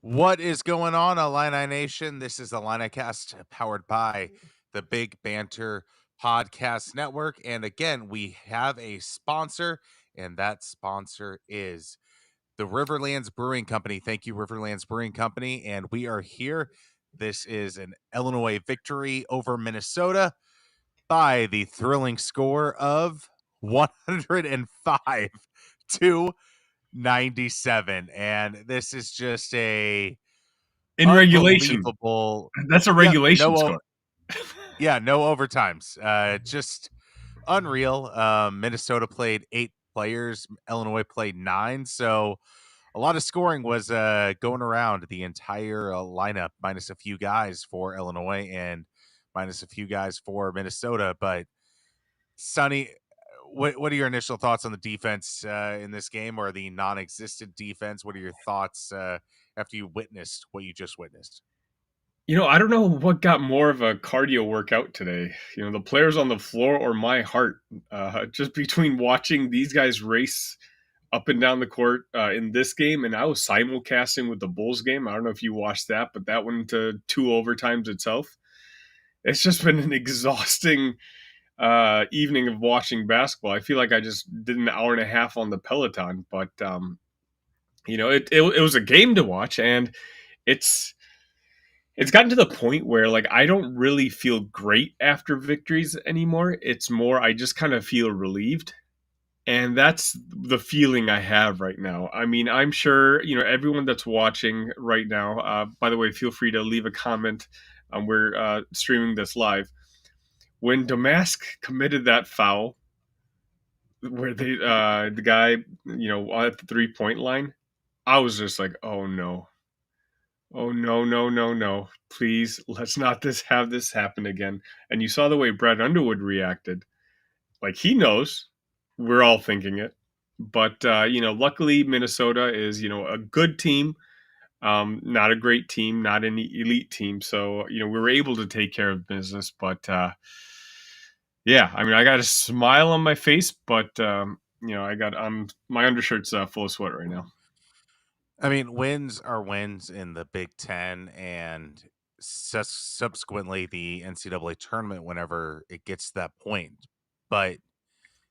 What is going on, Illini Nation? This is the Cast powered by the Big Banter Podcast Network. And again, we have a sponsor, and that sponsor is the Riverlands Brewing Company. Thank you, Riverlands Brewing Company. And we are here. This is an Illinois victory over Minnesota by the thrilling score of 105 to 97. And this is just a In regulation. unbelievable. That's a Yep, regulation score. no overtimes. Just unreal. Minnesota played 8 players, Illinois played 9, so a lot of scoring was going around the entire lineup, minus a few guys for Illinois and minus a few guys for Minnesota. But Sonny, what are your initial thoughts on the defense in this game, or the non-existent defense? What are your thoughts after you witnessed what you just witnessed? I don't know what got more of a cardio workout today. The players on the floor or my heart. Just between watching these guys race up and down the court in this game, and I was simulcasting with the Bulls game. I don't know if you watched that, but that went into 2 overtimes itself. It's just been an exhausting evening of watching basketball. I feel like I just did an hour and a half on the Peloton, but it was a game to watch, and it's gotten to the point where like I don't really feel great after victories anymore. It's more I just kind of feel relieved. And that's the feeling I have right now. I mean, I'm sure, everyone that's watching right now, by the way, feel free to leave a comment. We're streaming this live. When Damask committed that foul, where the guy, at the 3-point line, I was just like, oh no. Oh no, no, no, no. Please, let's not have this happen again. And you saw the way Brad Underwood reacted. Like he knows. We're all thinking it. But luckily Minnesota is, a good team. Not a great team, not an elite team. So, we were able to take care of business. But yeah, I mean I got a smile on my face, but my undershirt's full of sweat right now. I mean, wins are wins in the Big Ten and subsequently the NCAA tournament whenever it gets to that point. But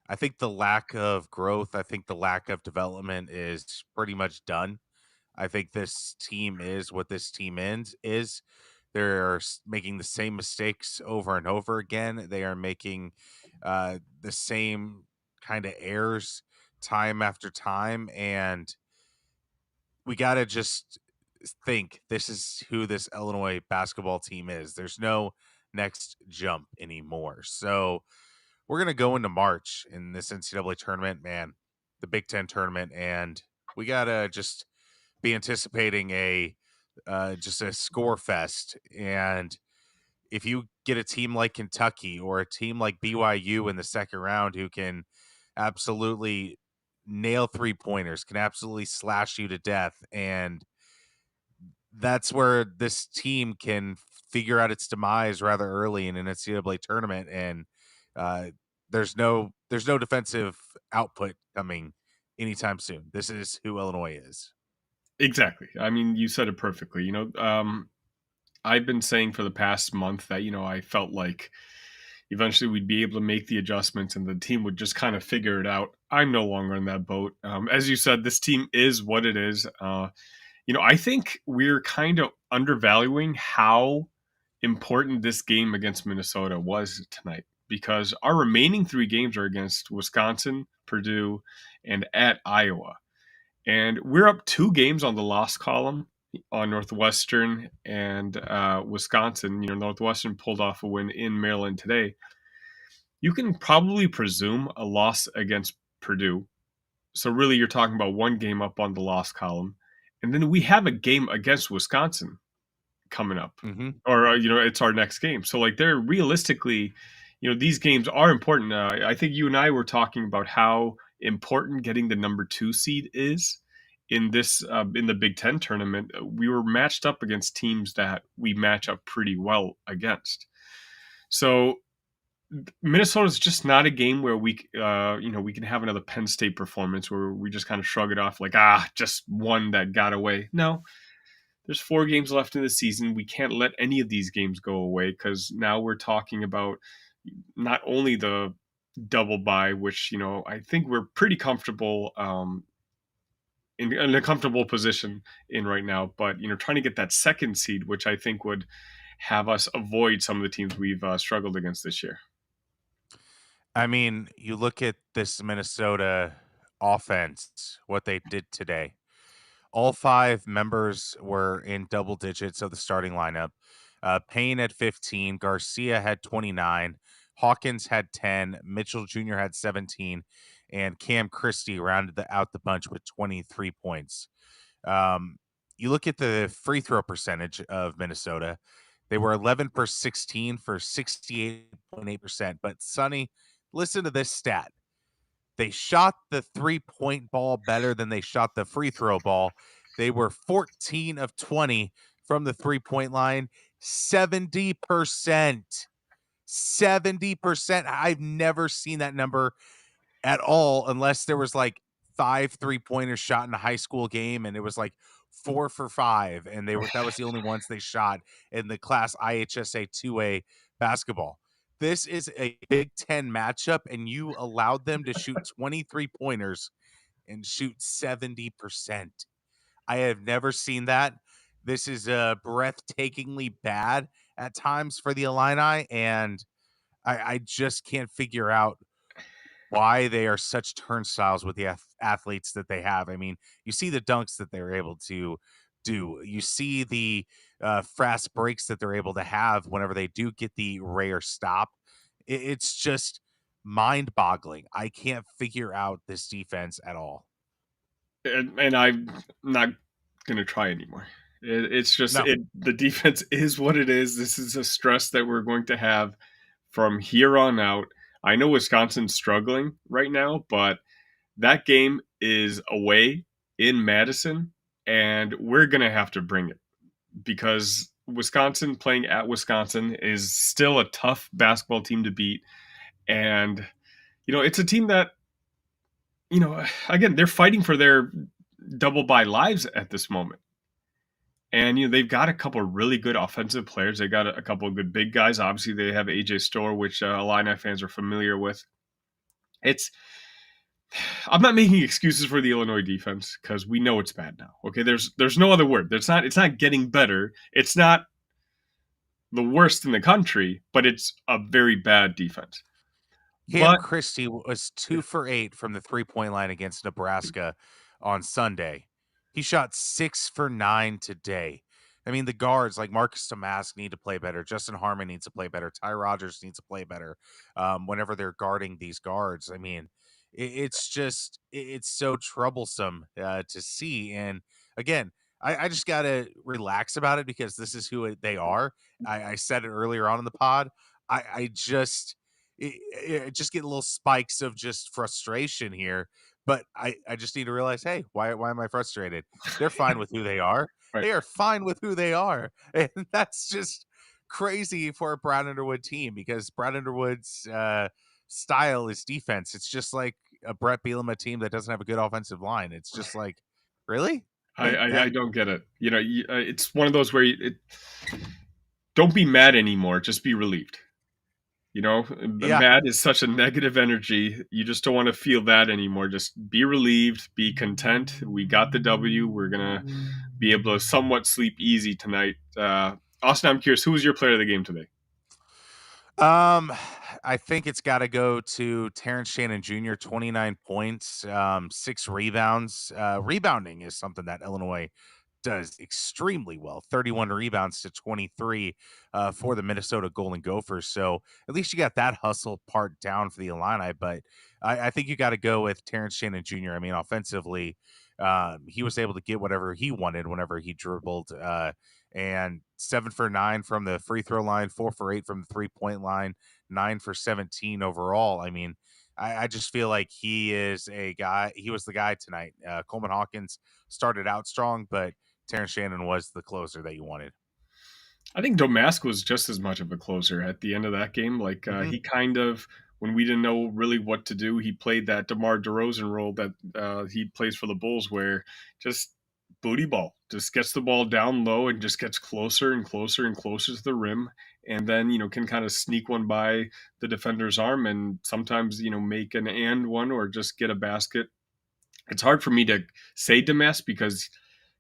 I think the lack of growth, I think the lack of development is pretty much done. I think this team is what this team is. They're making the same mistakes over and over again. They are making the same kind of errors time after time. And we got to just think this is who this Illinois basketball team is. There's no next jump anymore. So we're going to go into March in this NCAA tournament, man, the Big Ten tournament, and we got to just be anticipating just a score fest. And if you get a team like Kentucky or a team like BYU in the second round who can absolutely nail 3-pointers, can absolutely slash you to death, and that's where this team can figure out its demise rather early in an NCAA tournament. And uh, there's no defensive output coming anytime soon. This is who Illinois is. Exactly. I mean, you said it perfectly. I've been saying for the past month that, I felt like eventually we'd be able to make the adjustments and the team would just kind of figure it out. I'm no longer in that boat. As you said, this team is what it is. I think we're kind of undervaluing how important this game against Minnesota was tonight because our remaining 3 games are against Wisconsin, Purdue, and at Iowa. And we're up 2 games on the loss column on Northwestern and Wisconsin. Northwestern pulled off a win in Maryland today. You can probably presume a loss against Purdue. So really you're talking about 1 game up on the loss column. And then we have a game against Wisconsin coming up. Mm-hmm. Or, it's our next game. So like they're realistically, these games are important. I think you and I were talking about how important getting the number 2 seed is in this in the Big Ten tournament. We were matched up against teams that we match up pretty well against. So Minnesota's just not a game where we can have another Penn State performance where we just kind of shrug it off like, just one that got away. No, there's 4 games left in the season. We can't let any of these games go away because now we're talking about not only the double bye, which I think we're pretty comfortable in a comfortable position in right now, but trying to get that second seed, which I think would have us avoid some of the teams we've struggled against this year. I mean, you look at this Minnesota offense, what they did today. All five members were in double digits of the starting lineup. Payne had 15, Garcia had 29, Hawkins had 10, Mitchell Jr. had 17, and Cam Christie rounded out the bunch with 23 points. Um, you look at the free throw percentage of Minnesota, they were 11 per 16 for 68.8%. But Sonny, listen to this stat. They shot the 3-point ball better than they shot the free throw ball. They were 14 of 20 from the 3-point line, 70%. 70%. I've never seen that number at all unless there was like 5 3-pointers shot in a high school game and it was like 4 for 5 and they were that was the only ones they shot in the class IHSA 2A basketball. This is a Big 10 matchup and you allowed them to shoot 23 pointers and shoot 70%. I have never seen that. This is breathtakingly bad at times for the Illini, and I just can't figure out why they are such turnstiles with the athletes that they have. I mean, you see the dunks that they're able to do. You see the fast breaks that they're able to have whenever they do get the rare stop. It's just mind-boggling. I can't figure out this defense at all. And I'm not going to try anymore. It's just No, the defense is what it is. This is a stress that we're going to have from here on out. I know Wisconsin's struggling right now, but that game is away in Madison, and we're going to have to bring it because Wisconsin playing at Wisconsin is still a tough basketball team to beat. And, it's a team that, again, they're fighting for their double by lives at this moment. And they've got a couple of really good offensive players. They got a couple of good big guys. Obviously, they have AJ Storr, which Illini fans are familiar with. It's I'm not making excuses for the Illinois defense because we know it's bad now. Okay, there's no other word. It's not getting better. It's not the worst in the country, but it's a very bad defense. Cam But Christie was 2 for 8 from the 3-point line against Nebraska on Sunday. He shot 6 for 9 today. I mean, the guards like Marcus Damask need to play better. Justin Harmon needs to play better. Ty Rogers needs to play better whenever they're guarding these guards. I mean, it's so troublesome to see. And again, I just got to relax about it because this is who they are. I said it earlier on in the pod. I just get little spikes of just frustration here. But I just need to realize, hey, why am I frustrated? They're fine with who they are. right, They are fine with who they are. And that's just crazy for a Brad Underwood team because Brad Underwood's style is defense. It's just like a Brett Bielema team that doesn't have a good offensive line. It's just like, really? I, Like I, that? I don't get it. It's one of those where don't be mad anymore. Just be relieved. Yeah. Mad is such a negative energy. You just don't want to feel that anymore. Just be relieved, be content. We got the W. We're gonna be able to somewhat sleep easy tonight. Austin, I'm curious, who was your player of the game today? Um, I think it's got to go to Terrence Shannon Jr. 29 points, 6 rebounds. Rebounding is something that Illinois does extremely well. 31 rebounds to 23 for the Minnesota Golden Gophers. So at least you got that hustle part down for the Illini. But I think you got to go with Terrence Shannon Jr. I mean, offensively, he was able to get whatever he wanted whenever he dribbled. And 7 for 9 from the free throw line, 4 for 8 from the 3-point line, 9 for 17 overall. I mean, I just feel like he is a guy. He was the guy tonight. Coleman Hawkins started out strong, but Terrence Shannon was the closer that you wanted. I think Domask was just as much of a closer at the end of that game. Like Mhm. he kind of, when we didn't know really what to do, he played that DeMar DeRozan role that he plays for the Bulls, where just booty ball, just gets the ball down low and just gets closer and closer and closer to the rim, and then can kind of sneak one by the defender's arm, and sometimes make an and one or just get a basket. It's hard for me to say Demas because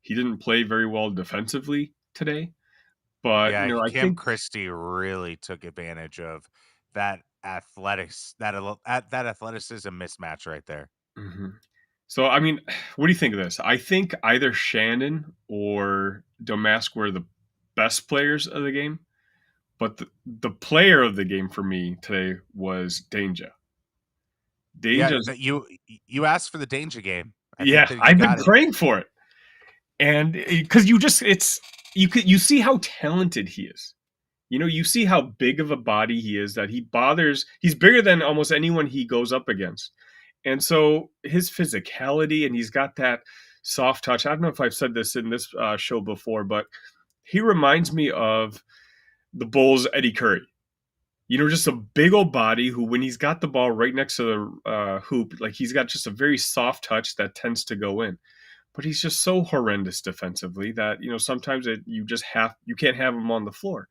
he didn't play very well defensively today, but Yeah, I Cam think. Christie really took advantage of that athleticism mismatch right there. Mhm. So, I mean, what do you think of this? I think either Shannon or Domask were the best players of the game, but the player of the game for me today was Dainja. Yeah, Dainja's, that you asked for the danger game. I think yeah, that you I've been got it. praying for it, and because you see how talented he is. You see how big of a body he is, that he's bigger than almost anyone he goes up against. And so his physicality, and he's got that soft touch. I don't know if I've said this in this show before, but he reminds me of the Bulls' Eddie Curry. Just a big old body who, when he's got the ball right next to the hoop, like he's got just a very soft touch that tends to go in. But he's just so horrendous defensively that sometimes you can't have him on the floor.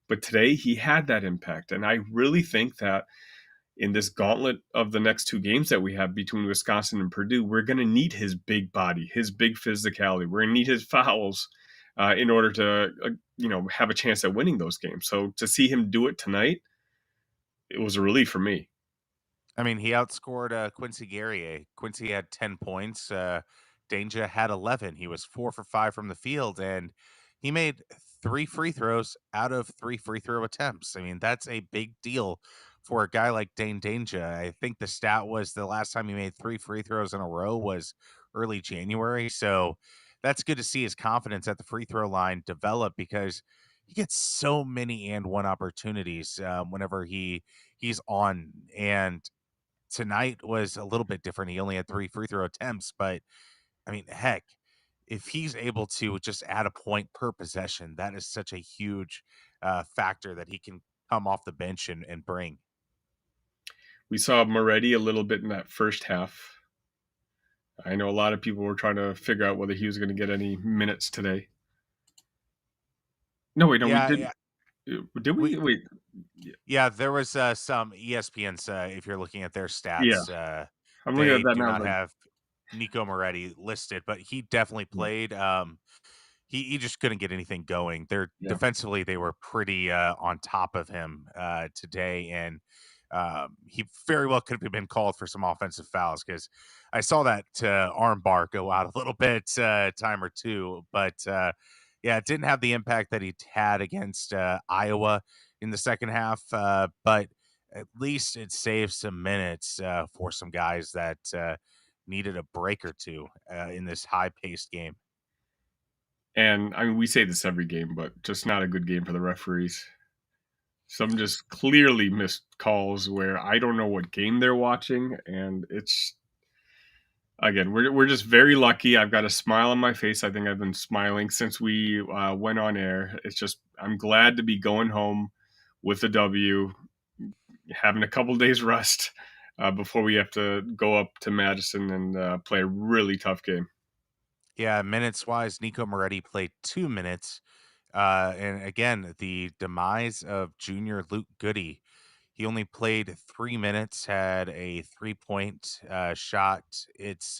But today he had that impact, and I really think that in this gauntlet of the next two games that we have between Wisconsin and Purdue, we're going to need his big body, his big physicality. We're going to need his fouls in order to, have a chance at winning those games. So to see him do it tonight, it was a relief for me. I mean, he outscored Quincy Guerrier. Quincy had 10 points. Dainja had 11. He was 4 for 5 from the field, and he made 3 free throws out of 3 free throw attempts. I mean, that's a big deal for a guy like Dainja. I think the stat was the last time he made 3 free throws in a row was early January. So that's good to see his confidence at the free throw line develop, because he gets so many and one opportunities whenever he's on. And tonight was a little bit different. He only had 3 free throw attempts, but I mean, heck, if he's able to just add a point per possession, that is such a huge factor that he can come off the bench and bring. We saw Moretti a little bit in that first half. I know a lot of people were trying to figure out whether he was going to get any minutes today. No, wait, no, we Yeah, did. yeah, Did we? we Wait, yeah, there was some ESPN's. If you're looking at their yeah, stats, I'm looking at they that do now. I was not like, have Nico Moretti listed, but he definitely yeah, played. He just couldn't get anything going. They're yeah. defensively, they were pretty on top of him today, and he very well could have been called for some offensive fouls, because I saw that arm bar go out a little bit time or two, but yeah, it didn't have the impact that he had against Iowa in the second half, but at least it saved some minutes for some guys that needed a break or two in this high-paced game. And I mean, we say this every game, but just not a good game for the referees. Some just clearly missed calls where I don't know what game they're watching, and it's again, we're just very lucky. I've got a smile on my face. I think I've been smiling since we went on air. It's just I'm glad to be going home with a W, having a couple days rest before we have to go up to Madison and play a really tough game. Yeah, minutes wise, Nico Moretti played 2 minutes. And again, the demise of junior Luke Goode. He only played 3 minutes, had a 3 point shot. It's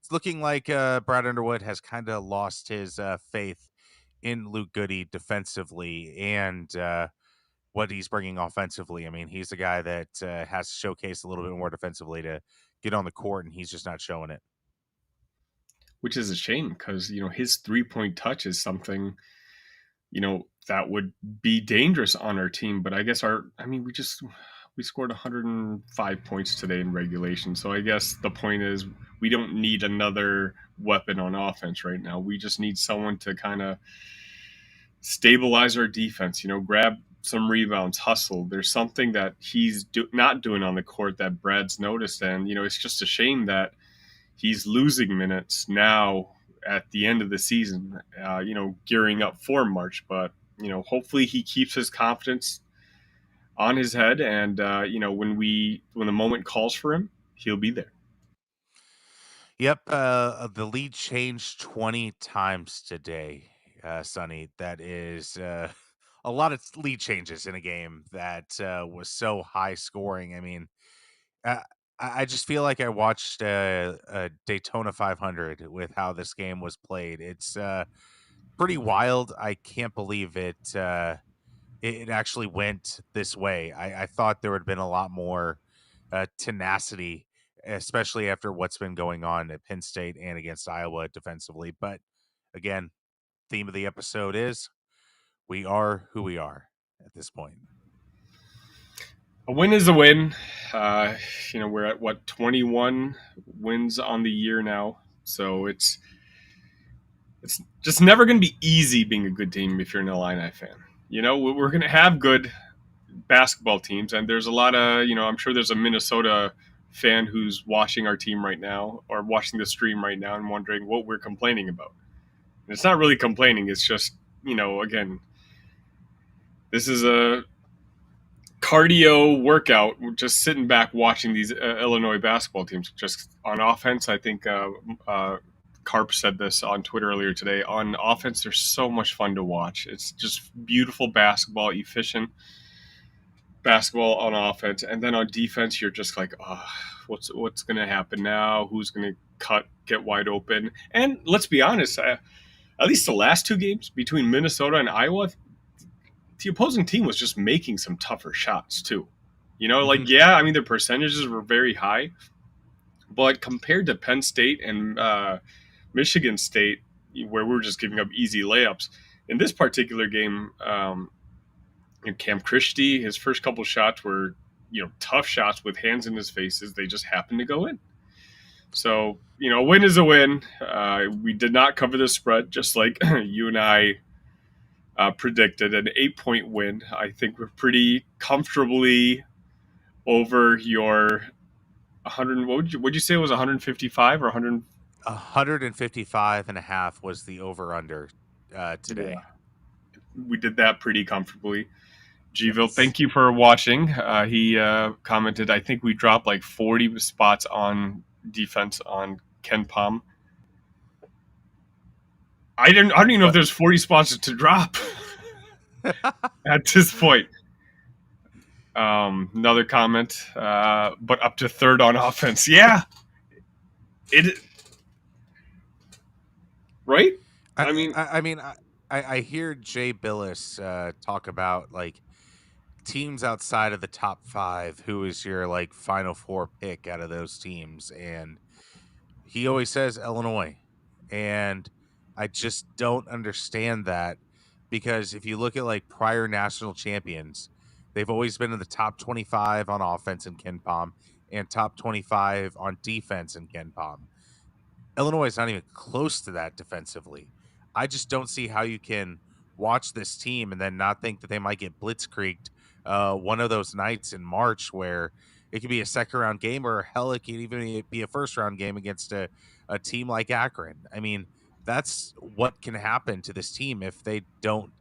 looking like Brad Underwood has kind of lost his faith in Luke Goode defensively, and what he's bringing offensively. I mean, he's a guy that has to showcase a little bit more defensively to get on the court, and he's just not showing it. Which is a shame because his 3-point touch is something that would be dangerous on our team. But I guess we scored 105 points today in regulation. So I guess the point is we don't need another weapon on offense right now. We just need someone to kind of stabilize our defense. Grab some rebounds, hustle. There's something that he's not doing on the court that Brad's noticed, and it's just a shame that he's losing minutes now at the end of the season, gearing up for March. But, hopefully he keeps his confidence on his head. And, when the moment calls for him, he'll be there. Yep, the lead changed 20 times today, Sonny. That is a lot of lead changes in a game that was so high scoring. I mean, uh, I just feel like I watched a Daytona 500 with how this game was played. It's pretty wild. I can't believe it. It actually went this way. I thought there would have been a lot more tenacity, especially after what's been going on at Penn State and against Iowa defensively. But again, theme of the episode is we are who we are at this point. A win is a win. Uh, we're at what 21 wins on the year now, so it's just never going to be easy being a good team if you're an Illini fan. We're going to have good basketball teams, and there's a lot of I'm sure there's a Minnesota fan who's watching our team right now or watching the stream right now and wondering what we're complaining about. And it's not really complaining. It's just again, this is a cardio workout, just sitting back watching these Illinois basketball teams. Just on offense, I think Carp said this on Twitter earlier today. On offense, they're so much fun to watch. It's just beautiful basketball, efficient basketball on offense, and then on defense, you're just like, oh, what's going to happen now? Who's going to get wide open? And let's be honest, at least the last two games between Minnesota and Iowa, the opposing team was just making some tougher shots too. Hmm. Yeah, I mean their percentages were very high, but compared to Penn State and Michigan State, where we were just giving up easy layups, in this particular game, Cam Christie, his first couple shots were tough shots with hands in his faces. They just happened to go in. So a win is a win. We did not cover the spread, just like you and I predicted an 8-point win. I think we're pretty comfortably over your 100. Would you say it was 155 or 100? 155 and a half was the over under Yeah, today. we did that pretty comfortably. Gville, Yes. thank you for watching. He commented, I think we dropped like 40 spots on defense on Ken Palm. I don't even know if But there's 40 spots to drop at this point. Another comment, but up to third on offense. Yeah, it right. I mean, I mean, I hear Jay Billis talk about like teams outside of the top five. Who is your like final four pick out of those teams? And he always says Illinois. And I just don't understand that because if you look at like prior national champions, they've always been in the top 25 on offense in Ken Palm and top 25 on defense in Ken Palm. Illinois is not even close to that defensively. I just don't see how you can watch this team and then not think that they might get blitzkrieged one of those nights in March where it could be a second round game or hell, it could even be a first round game against a team like Akron. I mean, that's what can happen to this team if they don't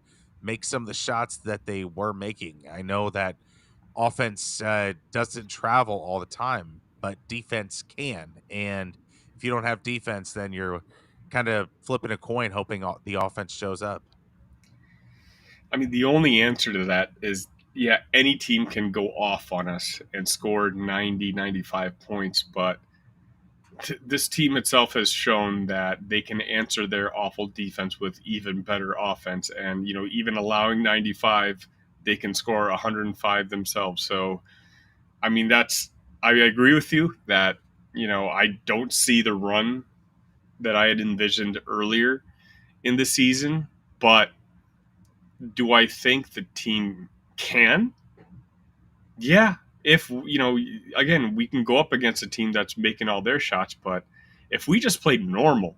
make some of the shots that they were making. I know that offense doesn't travel all the time, but defense can. And if you don't have defense, then you're kind of flipping a coin, hoping the offense shows up. the only answer to that is yeah, any team can go off on us and score 90, 95 points, but this team itself has shown that they can answer their awful defense with even better offense. And, even allowing 95, they can score 105 themselves. So, I agree with you that, I don't see the run that I had envisioned earlier in the season, but do I think the team can? Yeah. If, again, we can go up against a team that's making all their shots, but if we just played normal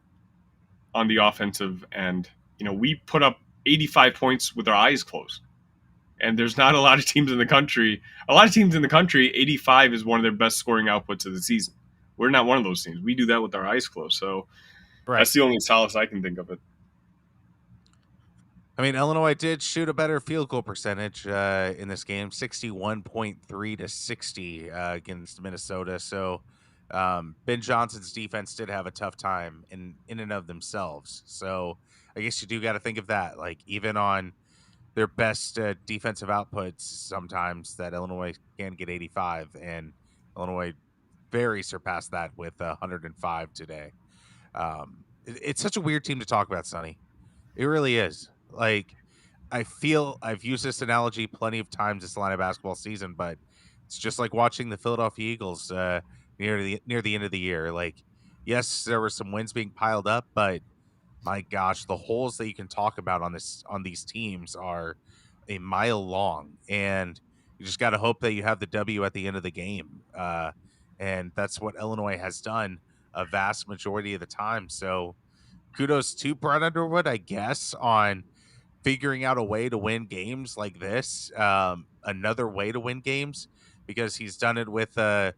on the offensive end, we put up 85 points with our eyes closed. And there's not a lot of teams in the country. A lot of teams in the country, 85 is one of their best scoring outputs of the season. We're not one of those teams. We do that with our eyes closed. So Right. that's the only solace I can think of it. I mean, Illinois did shoot a better field goal percentage in this game, 61.3 to 60 against Minnesota. So Ben Johnson's defense did have a tough time in and of themselves. So I guess you do got to think of that. Like even on their best defensive outputs, sometimes that Illinois can get 85, and Illinois very surpassed that with 105 today. It's such a weird team to talk about, Sonny. It really is. Like I feel I've used this analogy plenty of times this line of basketball season, but it's just like watching the Philadelphia Eagles near the end of the year. Like, yes, there were some wins being piled up, but my gosh, the holes that you can talk about on these teams are a mile long, and you just got to hope that you have the W at the end of the game. And that's what Illinois has done a vast majority of the time. So kudos to Brett Underwood, I guess, on figuring out a way to win games like this, another way to win games because he's done it with a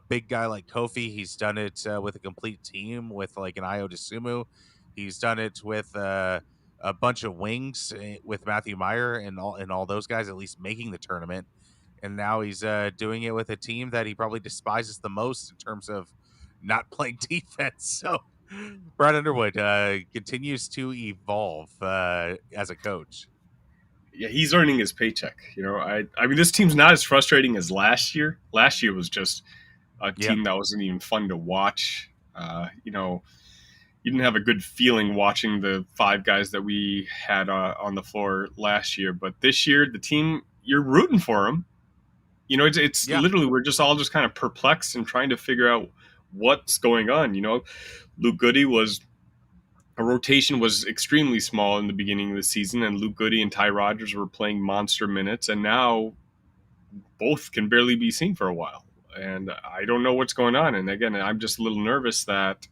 big guy like Kofi. He's done it with a complete team with like an Io DeSumo. He's done it with a bunch of wings with Matthew Meyer and all those guys at least making the tournament. And now he's doing it with a team that he probably despises the most in terms of not playing defense. So Brad Underwood continues to evolve as a coach. Yeah, he's earning his paycheck. I mean, this team's not as frustrating as last year. Last year was just a Yep. team that wasn't even fun to watch. You didn't have a good feeling watching the five guys that we had on the floor last year. But this year, the team, you're rooting for them. It's Yeah. literally we're just all just kind of perplexed and trying to figure out what's going on. Luke Goode was a rotation was extremely small in the beginning of the season, and Luke Goode and Ty Rodgers were playing monster minutes, and now both can barely be seen for a while. And I don't know what's going on. And again, I'm just a little nervous that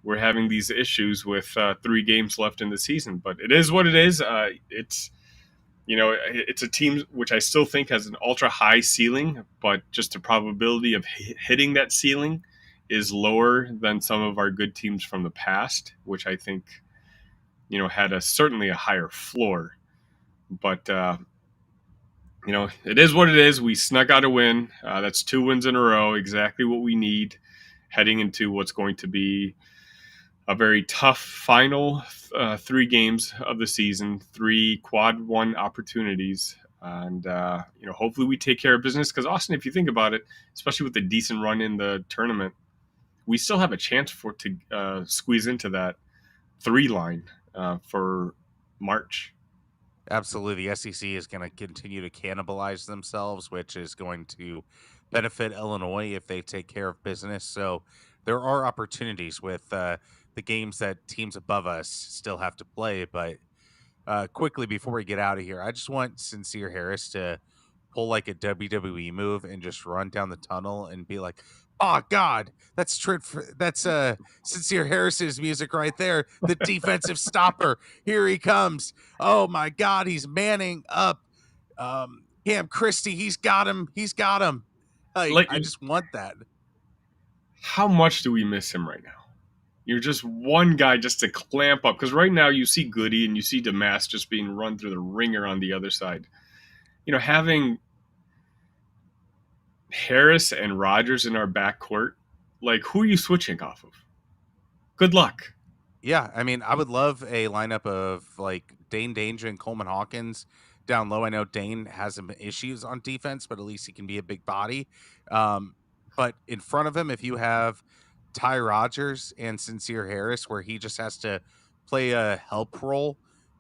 we're having these issues with 3 games left in the season. But it is what it is. It's a team which I still think has an ultra high ceiling, but just the probability of hitting that ceiling is lower than some of our good teams from the past, which I think had certainly a higher floor. But it is what it is. We snuck out a win. That's 2 wins in a row, exactly what we need heading into what's going to be a very tough final 3 games of the season, 3 quad 1 opportunities. And, hopefully we take care of business because, Austin, if you think about it, especially with the decent run in the tournament, we still have a chance to squeeze into that 3 line for March. Absolutely. The SEC is going to continue to cannibalize themselves, which is going to benefit Illinois if they take care of business. So there are opportunities with the games that teams above us still have to play. But quickly before we get out of here, I just want Sincere Harris to pull like a WWE move and just run down the tunnel and be like, "Oh God, that's Sincere Harris's music right there. The defensive stopper. Here he comes. Oh my God, he's manning up. Cam Christie, he's got him. He's got him. Like Like, I just want that. how much do we miss him right now? You're just one guy just to clamp up because right now you see Goode and you see Damask just being run through the ringer on the other side. Having Harris and Rogers in our backcourt, like who are you switching off of? Good luck. Yeah, I mean, I would love a lineup of like Dane Dainja and Coleman Hawkins down low. I know Dane has some issues on defense, but at least he can be a big body. Um, but in front of him, if you have Ty Rogers and Sincere Harris, where he just has to play a help role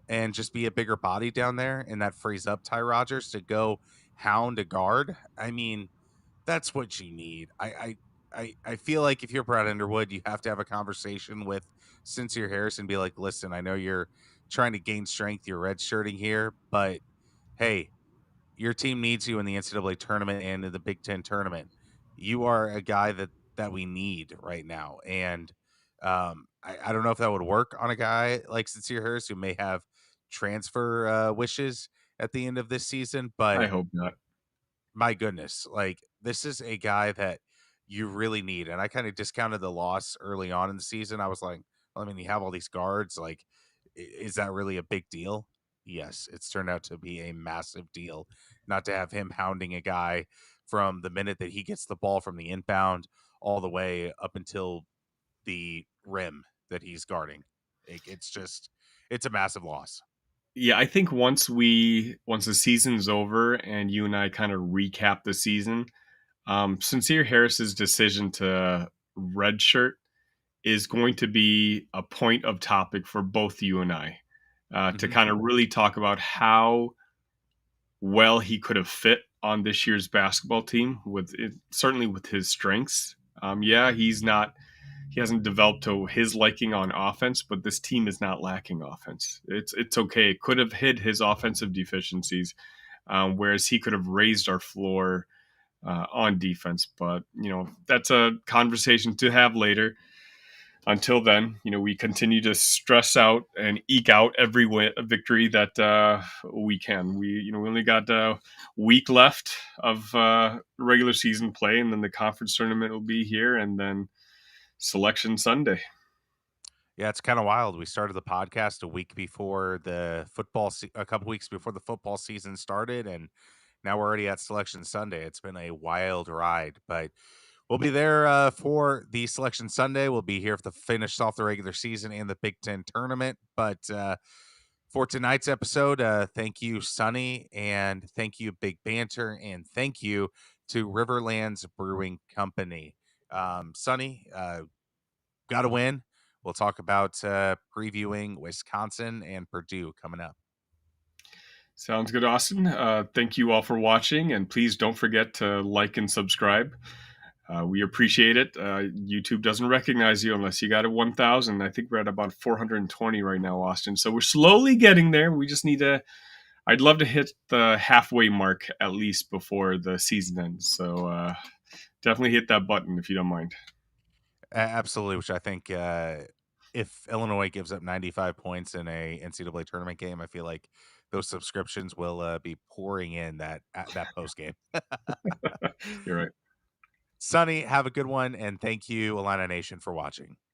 and just be a bigger body down there, and that frees up Ty Rogers to go hound a guard. I mean, that's what you need. I feel like if you're Brad Underwood, you have to have a conversation with Sincere Harris and be like, listen, I know you're trying to gain strength, you're redshirting here, but hey, your team needs you in the NCAA tournament and in the Big Ten tournament. You are a guy that we need right now. And I don't know if that would work on a guy like Sincere Harris who may have transfer wishes at the end of this season, I but hope not. my goodness, like this is a guy that you really need. And I kind of discounted the loss early on in the season. I was like, well, I mean, you have all these guards. Like, is that really a big deal? Yes, it's turned out to be a massive deal not to have him hounding a guy from the minute that he gets the ball from the inbound all the way up until the rim that he's guarding. It's just it's a massive loss. Yeah, I think once the season's over and you and I kind of recap the season, Sincere Harris's decision to redshirt is going to be a point of topic for both you and I, to Hmm. kind of really talk about how well he could have fit on this year's basketball team with it, certainly with his strengths. Yeah, he hasn't developed to his liking on offense, but this team is not lacking offense. It's okay. It could have hid his offensive deficiencies, whereas he could have raised our floor on defense. But that's a conversation to have later. Until then, we continue to stress out and eke out every victory that we can. We only got a week left of regular season play, and then the conference tournament will be here, and then Selection Sunday. Yeah, it's kind of wild. We started the podcast a couple weeks before the football season started, and now we're already at Selection Sunday. It's been a wild ride, but we'll be there for the Selection Sunday. We'll be here to finish off the regular season and the Big Ten tournament. But for tonight's episode, thank you, Sonny, and thank you, Big Banter, and thank you to Riverlands Brewing Company. Sonny, got to win. We'll talk about previewing Wisconsin and Purdue coming up. Sounds good, Austin. Thank you all for watching, and please don't forget to like and subscribe. We appreciate it. YouTube doesn't recognize you unless you got a 1,000. I think we're at about 420 right now, Austin. So we're slowly getting there. We just need to. I'd love to hit the halfway mark at least before the season ends. So definitely hit that button if you don't mind. Absolutely, which I think if Illinois gives up 95 points in a NCAA tournament game, I feel like those subscriptions will be pouring in that post game. You're right. Sonny, have a good one, and thank you, Alana Nation, for watching.